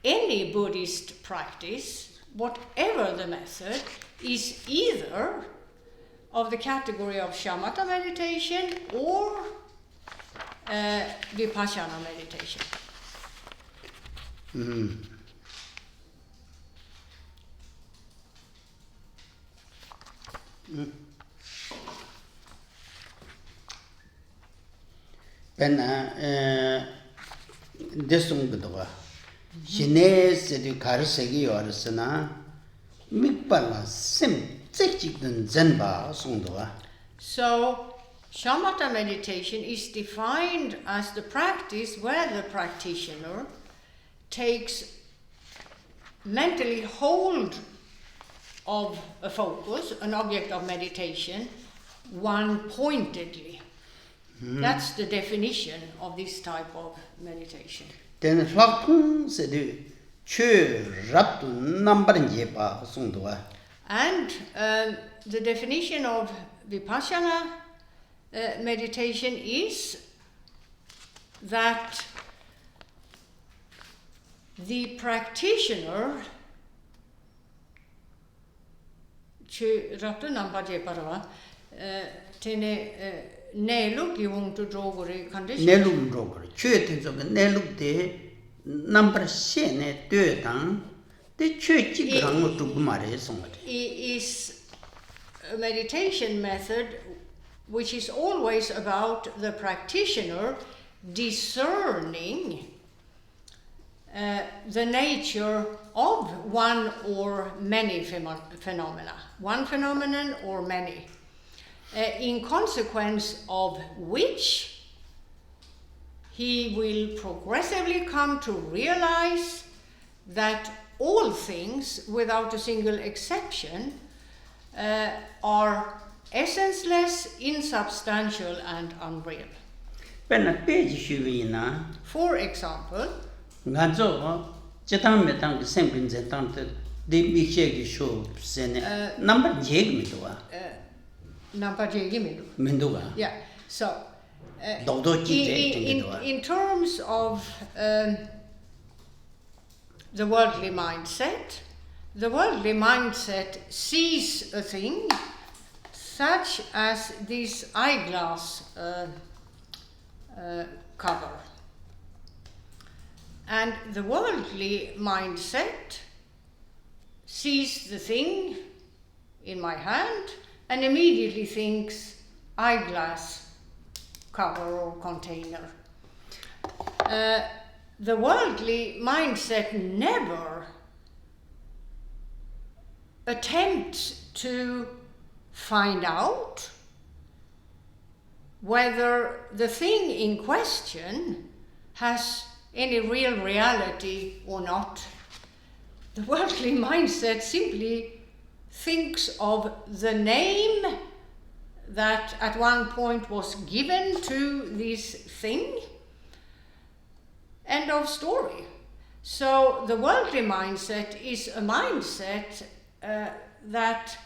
any Buddhist practice, whatever the method, is either of the category of shamatha meditation or vipassana meditation. Desung gdwa shine se de karsegi yorsana mikpala sim tsekjikden zenba songdwa. So shamatha meditation is defined as the practice where the practitioner takes mentally hold of a focus, an object of meditation, one-pointedly. That's the definition of this type of meditation. Then lakung se de Chödrak number jepa sungdwa. And the definition of vipassana meditation is that the practitioner Chödrak number jepa tene neluk yung to drogori condition. Neluk drogori. Chöten so neluk de number shene dödang de chöchi grang to gumare songade. Is a meditation method which is always about the practitioner discerning the nature of one or many phenomena, one phenomenon or many, in consequence of which he will progressively come to realize that all things, without a single exception, are essenceless, insubstantial, and unreal. For example, number yeah, so in terms of the worldly mindset sees a thing such as this eyeglass cover. And the worldly mindset sees the thing in my hand and immediately thinks eyeglass cover or container. The worldly mindset never attempts to find out whether the thing in question has any real reality or not. The worldly mindset simply thinks of the name that at one point was given to this thing. End of story. So the worldly mindset is a mindset that,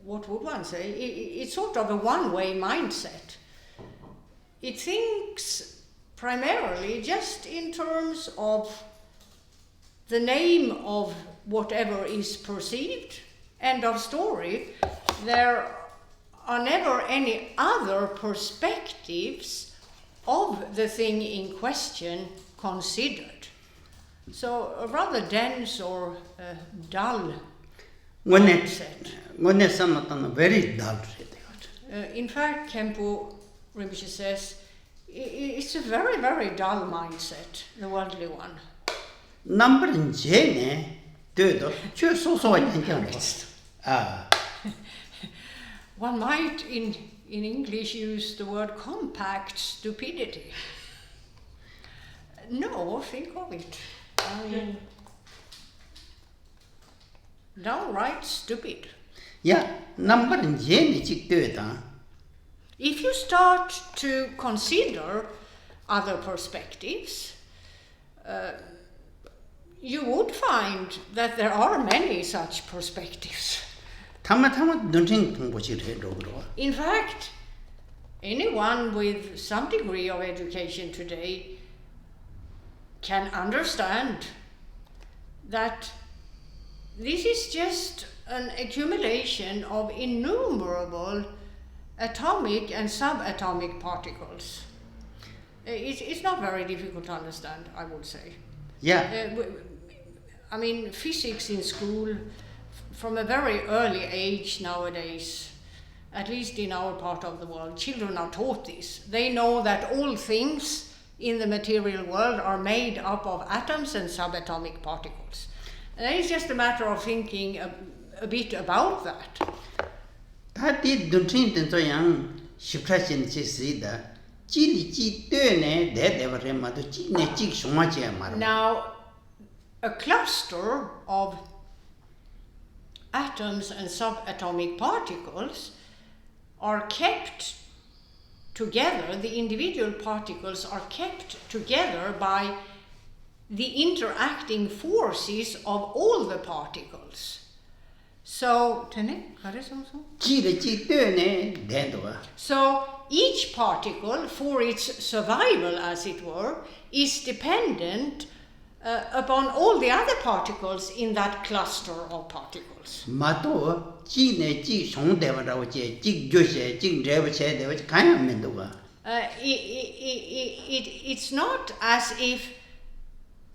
what would one say? It's sort of a one-way mindset. It thinks primarily just in terms of the name of whatever is perceived. End of story. There are never any other perspectives of the thing in question considered. So a rather dense or dull mindset. Very dull. In fact, Khenpo Rinpoche says it's a very, very dull mindset, the worldly one. Number in Jane, One might in English use the word compact stupidity. No, think of it. I mean, downright stupid. Yeah, number in Jane, if you start to consider other perspectives, you would find that there are many such perspectives. In fact, anyone with some degree of education today can understand that this is just an accumulation of innumerable atomic and subatomic particles. It's not very difficult to understand, I would say. Yeah. I mean, physics in school, from a very early age nowadays, at least in our part of the world, children are taught this. They know that all things in the material world are made up of atoms and subatomic particles. And it's just a matter of thinking a bit about that. Now, a cluster of atoms and subatomic particles are kept together, the individual particles are kept together by the interacting forces of all the particles. So, so each particle, for its survival as it were, is dependent upon all the other particles in that cluster of particles. It's not as if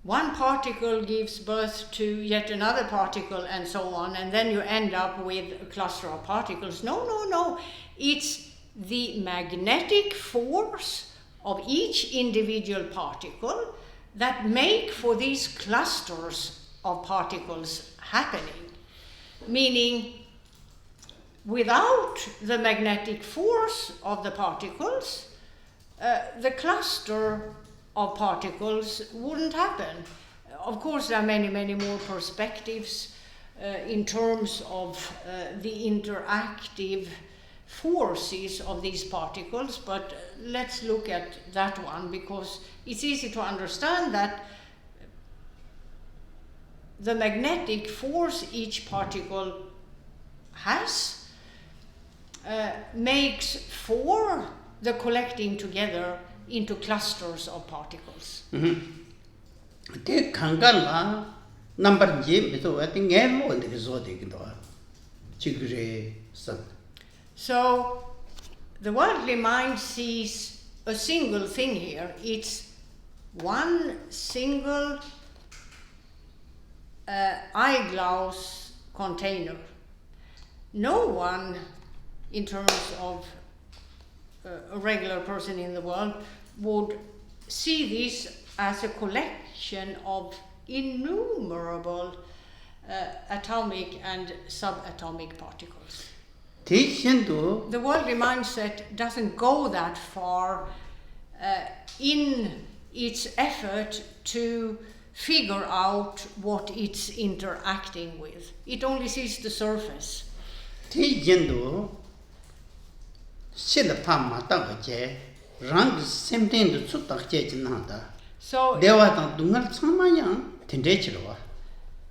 one particle gives birth to yet another particle and so on, and then you end up with a cluster of particles. No. It's the magnetic force of each individual particle that make for these clusters of particles happening. Meaning, without the magnetic force of the particles, the cluster of particles wouldn't happen. Of course, there are many more perspectives in terms of the interactive forces of these particles, but let's look at that one because it's easy to understand that the magnetic force each particle has makes for the collecting together into clusters of particles. So the worldly mind sees a single thing here. It's one single eyeglass container. No one, in terms of a regular person in the world, would see this as a collection of innumerable atomic and subatomic particles. The worldly mindset doesn't go that far in its effort to figure out what it's interacting with. It only sees the surface. So,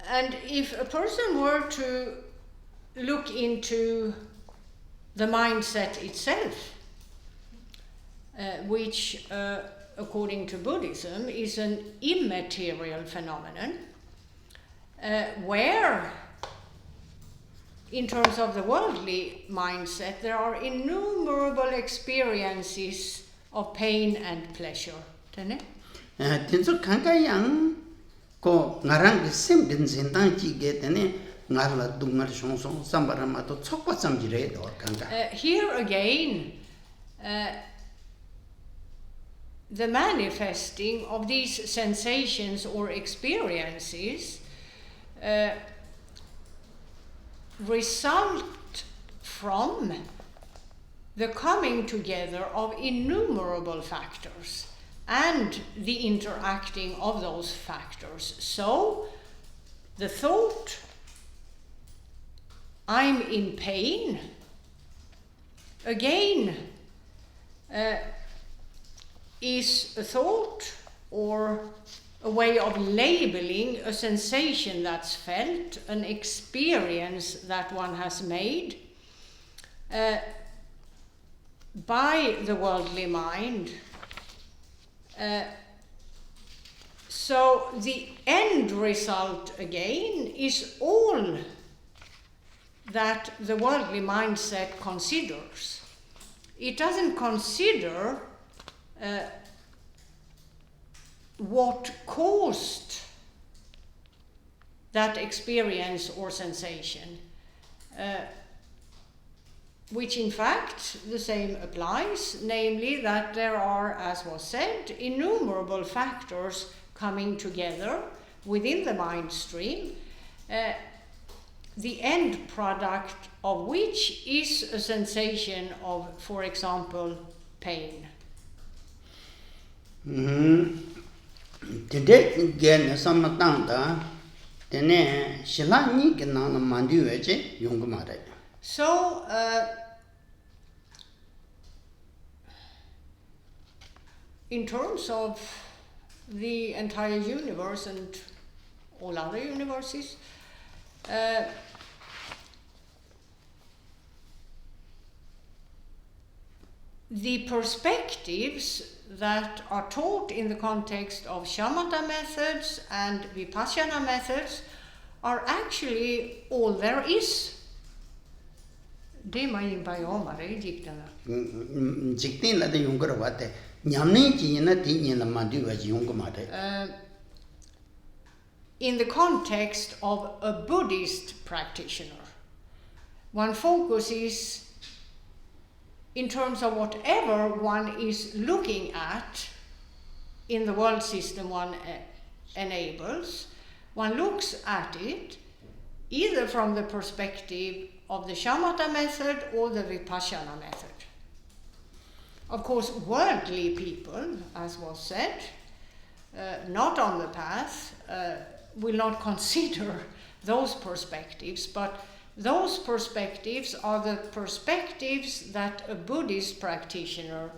and if a person were to look into the mindset itself, which according to Buddhism is an immaterial phenomenon, where in terms of the worldly mindset there are innumerable experiences of pain and pleasure. Here again, the manifesting of these sensations or experiences result from the coming together of innumerable factors and the interacting of those factors. So, the thought, I'm in pain, again, is a thought or a way of labeling a sensation that's felt, an experience that one has made by the worldly mind. So the end result again is all that the worldly mindset considers. It doesn't consider what caused that experience or sensation, which in fact the same applies, namely that there are, as was said, innumerable factors coming together within the mind stream, the end product of which is a sensation of, for example, pain. So, in terms of the entire universe and all other universes. The perspectives that are taught in the context of shamatha methods and vipassana methods are actually all there is. In the context of a Buddhist practitioner, one focuses in terms of whatever one is looking at in the world system one enables, one looks at it either from the perspective of the shamatha method or the vipassana method. Of course, worldly people, as was said, not on the path, will not consider those perspectives, but those perspectives are the perspectives that a Buddhist practitioner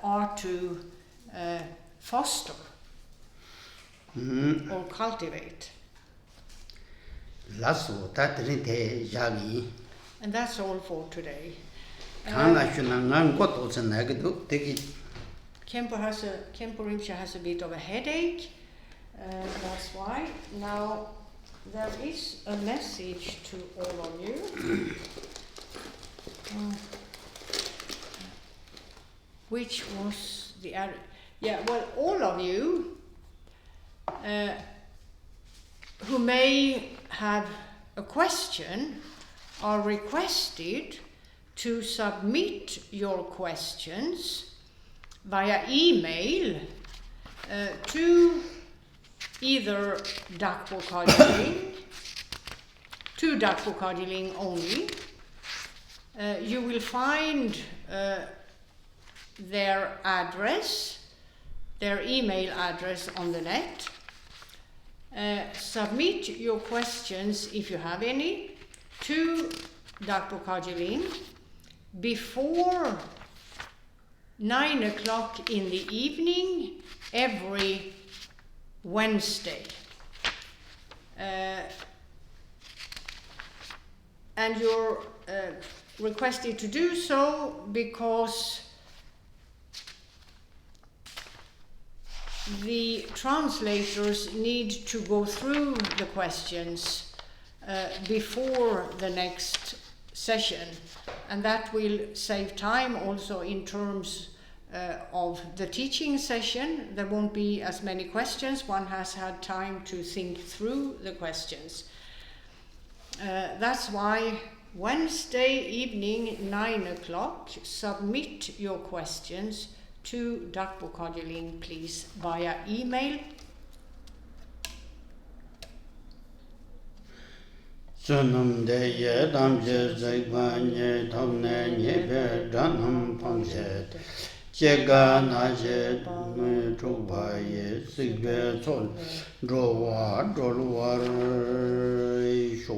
are to foster or cultivate. And that's all for today. Khenpo Rinpoche has a bit of a headache, that's why. Now, there is a message to all of you, which was the other. Yeah, well, all of you who may have a question are requested to submit your questions via email to either Dakpo Karjeling, to Dakpo Karjeling only. You will find their address, their email address on the net. Submit your questions, if you have any, to Dakpo Karjeling before 9 o'clock in the evening every Wednesday. And you're requested to do so because the translators need to go through the questions before the next session, and that will save time also in terms of the teaching session. There won't be as many questions. One has had time to think through the questions. That's why Wednesday evening, 9 o'clock, submit your questions to Dakpo Karjeling, please, via email. Sunam de ye dam je zegwa nye tham ne nye be dhanam pam je che ga na je me tro ba ye sig be chol dro wa sho